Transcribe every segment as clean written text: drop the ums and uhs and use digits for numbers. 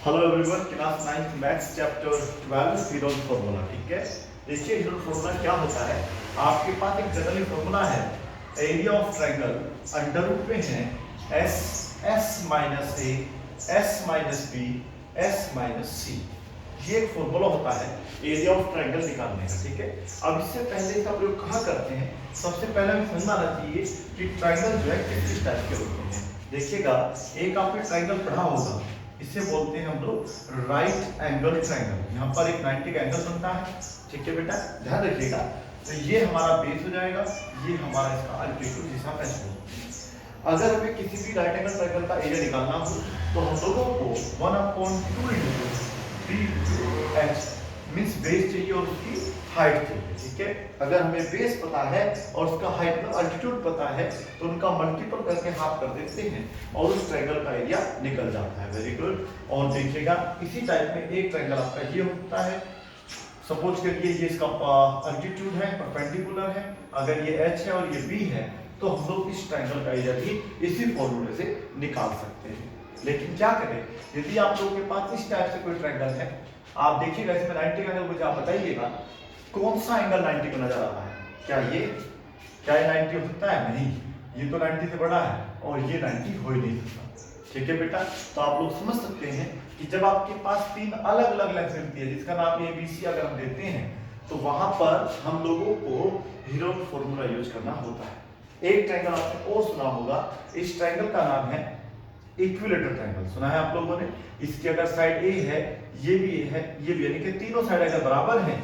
Hello everyone, class 9th maths chapter 12 Heron formula. ठीक है, देखिए हीरोन फॉर्मूला क्या होता है। आपके पास एक जनरली फॉर्मूला है, area of triangle under root में है S S minus A S minus B S minus C. ये एक फॉर्मूला होता है एरिया ऑफ ट्रायंगल निकालने का। ठीक है, अब इससे पहले इसका प्रयोग कहाँ करते हैं, सबसे पहले हमें समझना आना चाहिए कि ट्रायंगल जो है किस टाइप के होते हैं। देखिएगा, एक आपने ट्रायंगल पढ़ा होगा, इसे बोलते हैं हम लोग राइट एंगल ट्रायंगल। यहाँ पर एक 90 का एंगल बनता है। ठीक है बेटा, ध्यान रखिएगा। तो ये हमारा बेस हो जाएगा, ये हमारा इसका अल्टीट्यूड जिसे हम एच बोलते हैं। अगर हमें किसी भी राइट एंगल ट्रायंगल का एरिया निकालना हो तो हम लोगों को 1/2 बी एच मींस बेस चाहिए और उसकी हाइट चाहिए। ठीक है, अगर हमें बेस पता है और उसका हाइट मतलब अल्टीट्यूड पता है तो उनका मल्टीपल करके हाफ कर देते हैं और उस ट्रायंगल का एरिया निकल जाता है। Very good. और देखिएगा, इसी टाइप में एक ट्रायंगल आपका ये होता है। सपोज करिए ये इसका अल्टीट्यूड है, परपेंडिकुलर है, अगर ये एच है और ये बी है तो हम लोग इस ट्रायंगल का एरिया भी इसी फॉर्मूले से निकाल सकते हैं। लेकिन क्या करें, यदि आप लोगों के पास इस टाइप से कोई ट्रायंगल है, आप देखिएगा इसमें 90 का एंगल, मुझे आप बताइएगा कौन सा एंगल 90 को नजर आ रहा है। क्या ये 90 हो सकता है? नहीं, ये तो 90 से बड़ा है और ये 90 हो ही नहीं सकता। ठीक है बेटा, तो आप लोग समझ सकते हैं कि जब आपके पास तीन अलग अलग लेंथ मिलती है जिसका नाम ए बी सी अगर हम देते हैं तो वहां पर हम लोगों को हीरोन फॉर्मूला यूज करना होता है। एक ट्रायंगल आपने और सुना होगा, इस ट्रायंगल का नाम है इक्विलेटरल ट्रायंगल। सुना है आप लोगों ने। इसकी अगर साइड ए है, ये भी ए है, ये भी, यानी कि तीनों साइड अगर बराबर हैं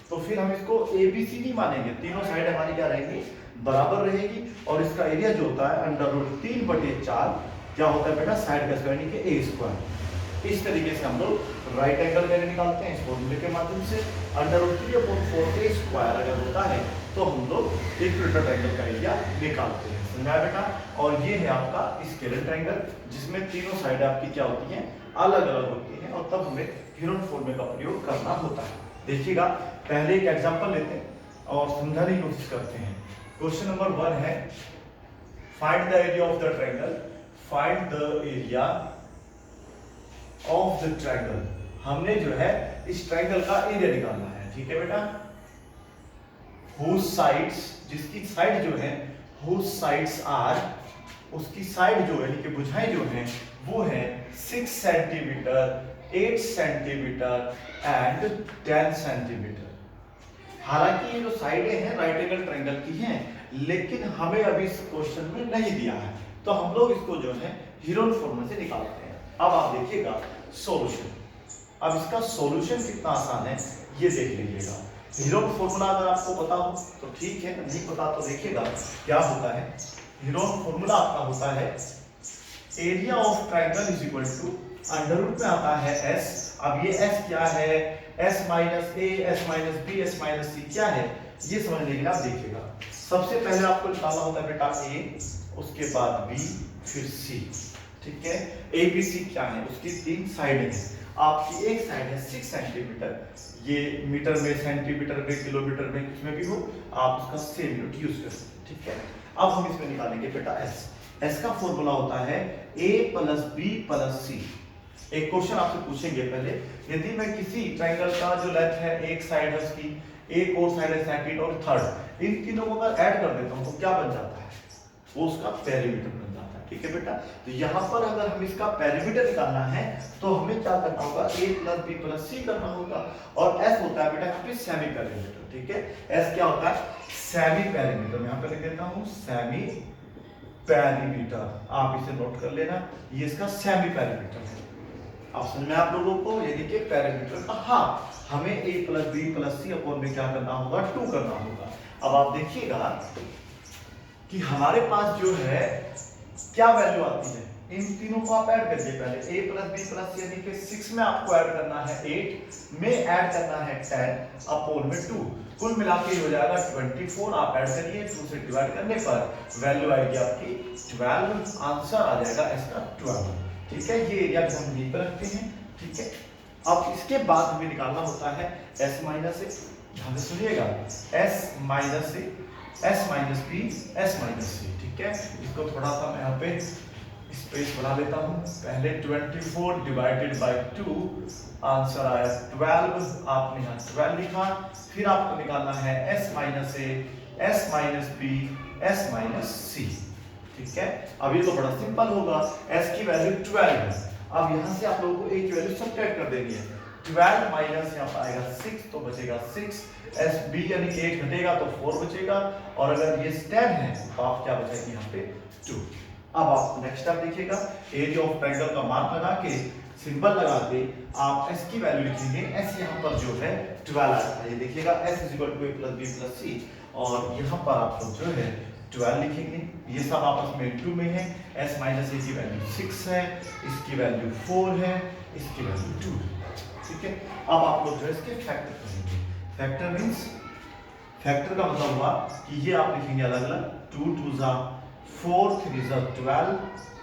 तो फिर हम इसको ए बी सी नहीं मानेंगे, तीनों साइड हमारी क्या रहेंगी, बराबर रहेगी। और इसका एरिया जो होता है √3/4 क्या होता है बेटा, साइड का स्क्वायर यानी कि ए स्क्वायर। इस तरीके से हम लोग राइट एंगल का एरिया निकालते हैं इस फॉर्मूले के माध्यम से। √3/4 ए स्क्वायर अगर होता है तो हम लोग इक्विलेटरल ट्रायंगल का एरिया निकालते हैं। समझा बेटा। और ये है आपका स्केलर ट्रायंगल जिसमें तीनों साइड आपकी क्या होती हैं, अलग अलग होती हैं और तब हमें हीरोन फॉर्मूले का प्रयोग करना होता है। देखिएगा, पहले एक एग्जांपल लेते हैं और समझाने की कोशिश करते हैं। क्वेश्चन नंबर 1 है, find the area of the triangle. Find the area of the triangle. हमने जो है इस ट्रायंगल का एरिया निकालना है। ठीक है बेटा, whose sides, जिसकी साइड जो है, whose sides are, उसकी साइड जो है यानी कि भुजाएं जो हैं वो है 6 सेंटीमीटर, 8 सेंटीमीटर एंड 10 सेंटीमीटर। हालांकि ये जो साइडें हैं राइट एंगल ट्रायंगल की हैं, लेकिन हमें अभी इस क्वेश्चन में नहीं दिया है तो हम लोग इसको जो है हीरोन फॉर्मूला से निकालते हैं। अब आप देखिएगा सॉल्यूशन। अब इसका सॉल्यूशन कितना आसान है ये देख लीजिएगा। हीरोन फॉर्मूला अगर आपको पता हो तो ठीक है, नहीं पता तो देखिएगा क्या होता है। हीरोन फॉर्मूला आपका होता है area of triangle is equal to under root में आता है एस। अब ये एस क्या है, S minus A S minus B S minus C क्या है ये समझने के लिए आप देखिएगा। सबसे पहले आपको निकालना होता है बेटा ए, उसके बाद बी, फिर सी। ठीक है, ए बी सी क्या है, उसकी तीन साइड है। आपकी एक साइड है 6 सेंटीमीटर, ये मीटर में, सेंटीमीटर में, किलोमीटर में, कुछ में भी हो, आप उसका सेम यूनिट यूज कर सकते हैं। ठीक है, अब हम इसमें निकालेंगे बेटा एस। एस का फॉर्मूला होता है a + b + c। एक क्वेश्चन आपसे पूछेंगे पहले, यदि मैं किसी ट्रायंगल का जो लेंथ है, एक साइड है उसकी, एक और साइड है सेकंड और थर्ड, इन तीनों को अगर ऐड कर देता हूं तो क्या बन जाता है, वो उसका पेरीमीटर बन जाता है। ठीक है बेटा, तो यहां पर अगर हम इसका पेरीमीटर निकालना है तो हमें क्या करना होगा, a + b + c करना होगा। और s होता है बेटा यहाँ पे सेमी पेरीमीटर। ठीक है, s क्या होता है, सेमी पेरीमीटर। मैं यहाँ पे लिख देता हूँ सेमी पेरीमीटर, आप इसे नोट कर लेना, ये इसका सेमी पेरीमीटर है। आप समझ में आप लोगों को, यानी कि पेरीमीटर का हाफ हमें a + b + c अपॉन में क्या करना होगा, 2 करना होगा। अब आप देखिएगा कि हमारे पास जो है क्या वैल्यू आती है, इन तीनों को आप ऐड करिए पहले। a + b + c यानी कि 6 में आपको ऐड करना है 8, में ऐड करना है 10 अपॉन में 2, कुल मिला के हो जाएगा 24। आप ऐड करिए, 2 से डिवाइड करने पर वैल्यू आएगी आपकी 12, आंसर आ जाएगा इसका 12। ठीक है, ये एरिया भी हम यहीं पर रखते हैं। ठीक है, अब इसके बाद हमें निकालना होता है s - a। ध्यान से सुनिएगा, s - a, s - b, s - c। ठीक है, इसको थोड़ा सा मैं यहाँ पे स्पेस बना देता हूँ। पहले 24 डिवाइडेड बाई 2, आंसर आया 12। आपने यहाँ 12 लिखा। फिर आपको निकालना है s minus A, s minus B, s minus C. ठीक है, अब ये तो बड़ा सिंपल होगा। s की वैल्यू 12 है। अब यहाँ से आप लोगों को a की वैल्यू सब्ट्रैक्ट कर देनी है। 12 माइनस यहाँ पर आएगा 6, तो बचेगा 6। एस बी यानी कि 8 घटेगा तो 4 बचेगा, और अगर ये 10 है तो आप क्या बचेगी यहाँ पे 2। अब आप नेक्स्ट स्टेप देखिएगा, एरिया ऑफ ट्रायंगल का मार्क लगा के, सिंबल लगा के आप s की वैल्यू लिखेंगे। s यहाँ पर जो है 12 आता है, ये देखिएगा s = a + b + c, और यहाँ पर आप लोग जो है 12 लिखेंगे। ये सब आपस में इंटू में है। s माइनस a की वैल्यू 6 है, इसकी वैल्यू 4 है, इसकी वैल्यू 2 है। ठीक है, अब आप लोग जो है इसके फैक्टर करेंगे। फैक्टर मींस, फैक्टर का मतलब हुआ कि ये आप लिखेंगे अलग अलग। 2 × 2 = 4, 3 × 12,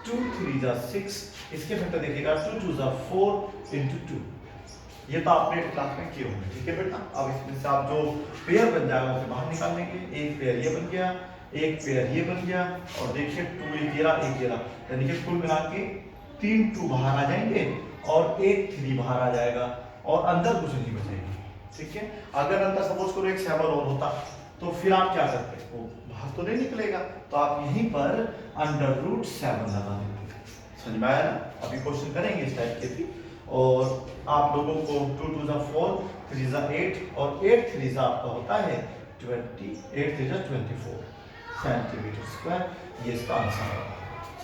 2 3 × 6। इसके फैक्टर देखिएगा 2 × 2 = 4 × 2। ये तो आपने क्लास में किए होंगे। ठीक है बेटा, अब इसमें से आप जो पेयर बन जाएगा उसे बाहर निकाल लेंगे। एक पेयर ये बन गया, एक पेयर ये बन गया, और देखिए 2 1 11 1 11, यानी कि कुल मिला के 3 2 बाहर आ जाएंगे और एक 3 बाहर आ जाएगा, और अंदर कुछ नहीं बचेगा। ठीक है, अगर अंदर सपोज करो एक 7 और होता तो फिर आप क्या करते, वो बाहर तो नहीं निकलेगा, तो आप यहीं पर √7 लगा देते। समझ में आया ना? अभी क्वेश्चन करेंगे इस टाइप के भी, और आप लोगों को 2 2 = 4, 3 × 8, और 8 3 आपका होता है 20, 8 3 = 24 सेंटीमीटर स्क्वायर। ये इसका आंसर है।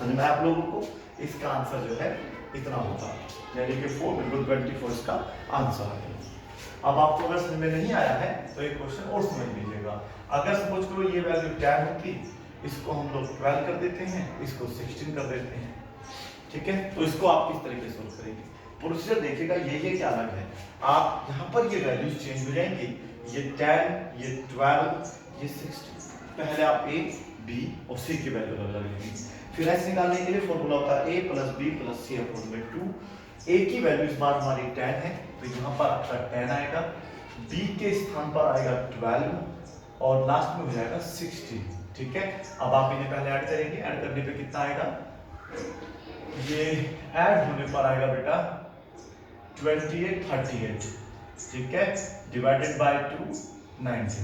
समझ में आप लोगों को? इसका आंसर जो है इतना होता है, यानी कि 4 × 24 इसका आंसर है। अब आपको अगर समझ में नहीं आया है तो एक क्वेश्चन और समझ लीजिएगा। अगर सपोज करो ये वैल्यू 10 होती, इसको हम लोग 12 कर देते हैं, इसको 16 कर देते हैं। ठीक है, तो इसको आप किस तरीके से सोल्व करेंगे? प्रोसीजर देखिएगा, ये क्या अलग है। आप यहाँ पर ये वैल्यूज चेंज हो जाएंगी, ये 10, ये 12, ये 16। पहले आप a, b और c की वैल्यू अलग लिखेंगे। फिर ऐसे निकालने के लिए फॉर्मूला होता है a + b + c / 2। a की वैल्यू इस बार हमारी 10 है, तो यहाँ पर आपका 10 आएगा, b के स्थान पर आएगा 12, और लास्ट में हो जाएगा 16। ठीक है, अब आप इन्हें पहले ऐड करेंगे। ऐड करने पे कितना आएगा? ये ऐड होने पर आएगा बेटा 28 38। ठीक है, डिवाइडेड बाय 2 19।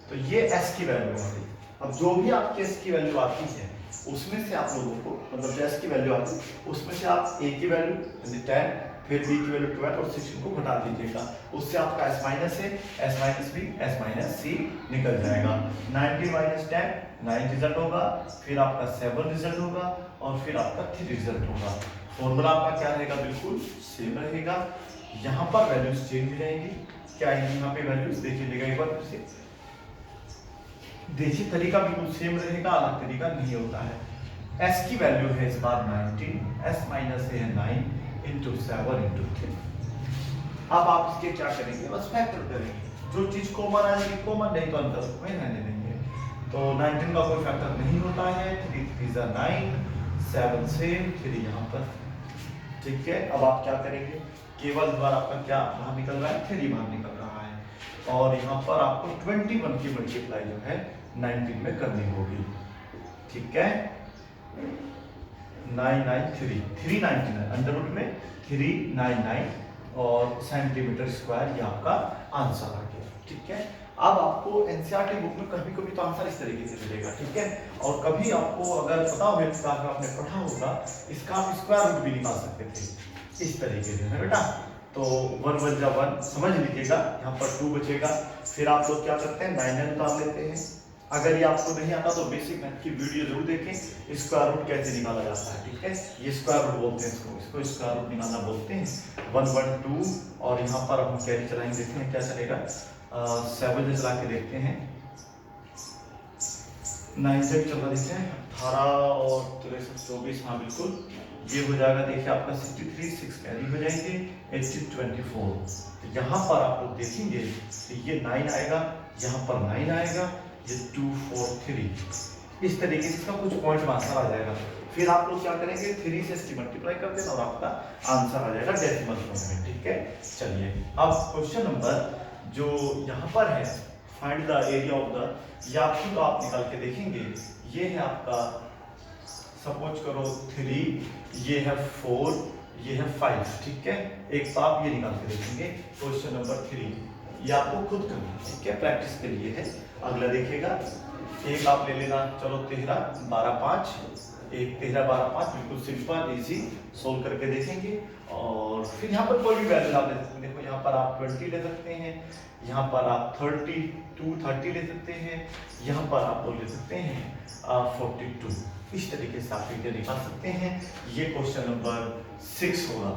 तो ये s की वैल्यू आ गई। अब जो भी आपके s की वैल्यू आती है उसमें से आप लोगों को, मतलब जो s की वैल्यू आती है उसमें से आप a की वैल्यू यानी 10, फिर b की वैल्यू 12 और 16 को घटा दीजिएगा। उससे आपका s माइनस है, s minus b, s minus c निकल जाएगा। 19 - 10 9 रिजल्ट होगा, फिर आपका 7 रिजल्ट होगा, और फिर आपका 3 रिजल्ट होगा। फॉर्मूला आपका क्या रहेगा? बिल्कुल सेम रहेगा। यहाँ पर वैल्यूज चेंज हो जाएंगी। क्या है यहाँ पे वैल्यूज देखिएगा एक बार फिर से। देखिए तरीका बिल्कुल सेम रहेगा, अलग तरीका नहीं होता है। s की वैल्यू है इस बार 19, s माइनस है 9 × 7 × 3। अब आप इसके क्या करेंगे? बस फैक्टर करेंगे। जो चीज कॉमन आ जाएगी कॉमन, नहीं तो अंतर में रहने देंगे। तो 19 का कोई फैक्टर नहीं होता है। 3 3 = 9, 7 से 3 यहाँ पर। ठीक है, अब आप क्या करेंगे? केवल बार आपका क्या बाहर निकल रहा है? 3 बाहर निकल रहा है, और यहाँ पर आपको 21 की मल्टीप्लाई जो है 19 में करनी होगी। ठीक है, 993 399 अंडर रूट में 399 और सेंटीमीटर स्क्वायर, ये आपका आंसर आ गया। ठीक है, अब आपको एनसीईआरटी बुक में कभी कभी तो आंसर इस तरीके से मिलेगा। ठीक है, और कभी आपको अगर पता हो इसका, आपने पढ़ा होगा, इसका आप स्क्वायर रूट भी निकाल सकते थे इस तरीके से, है बेटा। तो 1 1 × 1 समझ लीजिएगा, यहाँ पर 2 बचेगा। फिर आप लोग क्या करते हैं? 9 निकाल लेते हैं। अगर ये आपको नहीं आता तो बेसिक मैथ की वीडियो जरूर देखें, स्क्वायर रूट कैसे निकाला जाता है। ठीक है, ये स्क्वायर रूट बोलते हैं इसको स्क्वायर रूट निकालना बोलते हैं। 1 1 2, और यहाँ पर हम कैरी चलाएंगे, देखते हैं क्या चलेगा। 7 से चला के देखते हैं। 9 से चला देते हैं, 18 और 63 24, हाँ बिल्कुल ये हो जाएगा। देखिए आपका 63 6 कैरी हो जाएंगे, 18 24। तो यहाँ पर आप लोग देखेंगे तो ये 9 आएगा, यहाँ पर 9 आएगा, ये 2 4 3, इस तरीके से इसका कुछ पॉइंट में आंसर आ जाएगा। फिर आप लोग क्या करेंगे? 3 से इसकी मल्टीप्लाई कर देना और आपका आंसर आ जाएगा डेसिमल फॉर्म में। ठीक है, चलिए अब क्वेश्चन नंबर जो यहाँ पर है, find the area of the, या खुद आप निकाल के देखेंगे। ये है आपका सपोज करो 3, ये है 4, ये है 5, ठीक है। एक तो आप ये निकाल के देखेंगे क्वेश्चन नंबर 3, ये आपको खुद करना है, ठीक है, प्रैक्टिस के लिए है। अगला देखिएगा, एक आप ले लेना, चलो 13, 12, 5, एक 13, 12, 5, बिल्कुल सिंपल इजी सोल्व करके देखेंगे। और फिर यहाँ पर कोई भी वैल्यू आप ले सकते हैं, देखो यहाँ पर आप 20 ले सकते हैं, यहाँ पर आप 30 ले सकते हैं, यहाँ पर आप ले सकते हैं 42। इस तरीके से आप फीचर निकाल सकते हैं। ये क्वेश्चन नंबर 6 होगा,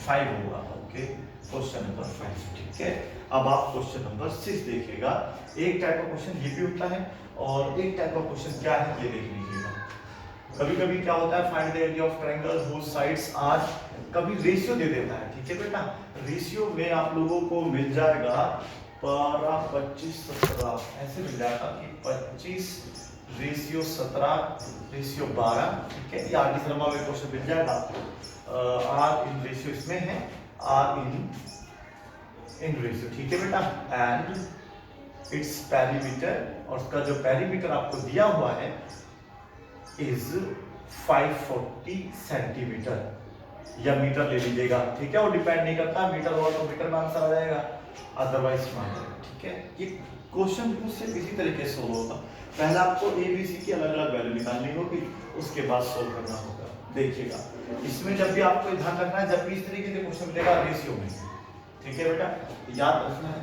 5 होगा, ओके, क्वेश्चन नंबर 5, ठीक है। अब आप क्वेश्चन नंबर 6 देखिएगा। एक टाइप का क्वेश्चन ये भी होता है और एक टाइप का क्वेश्चन क्या है ये देख लीजिएगा। कभी कभी क्या होता है, find the area of triangle whose sides are, कभी रेशियो दे देता है, ठीक है बेटा। रेशियो में आप लोगों को मिल जाएगा 12, 25, 17, ऐसे मिल जाएगा कि 25 रेशियो 17 रेशियो 12, ठीक है। ये आर डी शर्मा में क्वेश्चन मिल जाएगा आपको। आर इन रेशियो इसमें है, आर इन रेशियो, ठीक है बेटा। एंड इट्स पेरीमीटर, और उसका जो पेरीमीटर आपको दिया हुआ है इज 540 सेंटीमीटर, या मीटर ले लीजिएगा, ठीक है। वो डिपेंड नहीं करता, मीटर होगा तो मीटर में आंसर आ जाएगा, अदरवाइज मान, ठीक है। ये क्वेश्चन सिर्फ इसी तरीके से सोल्व होगा। पहले आपको ए बी सी की अलग अलग वैल्यू निकालनी होगी, उसके बाद सोल्व करना होगा। देखिएगा, इसमें जब भी आपको ध्यान रखना है, जब भी इस तरीके से क्वेश्चन मिलेगा रेशियो में, ठीक है बेटा, याद रखना है।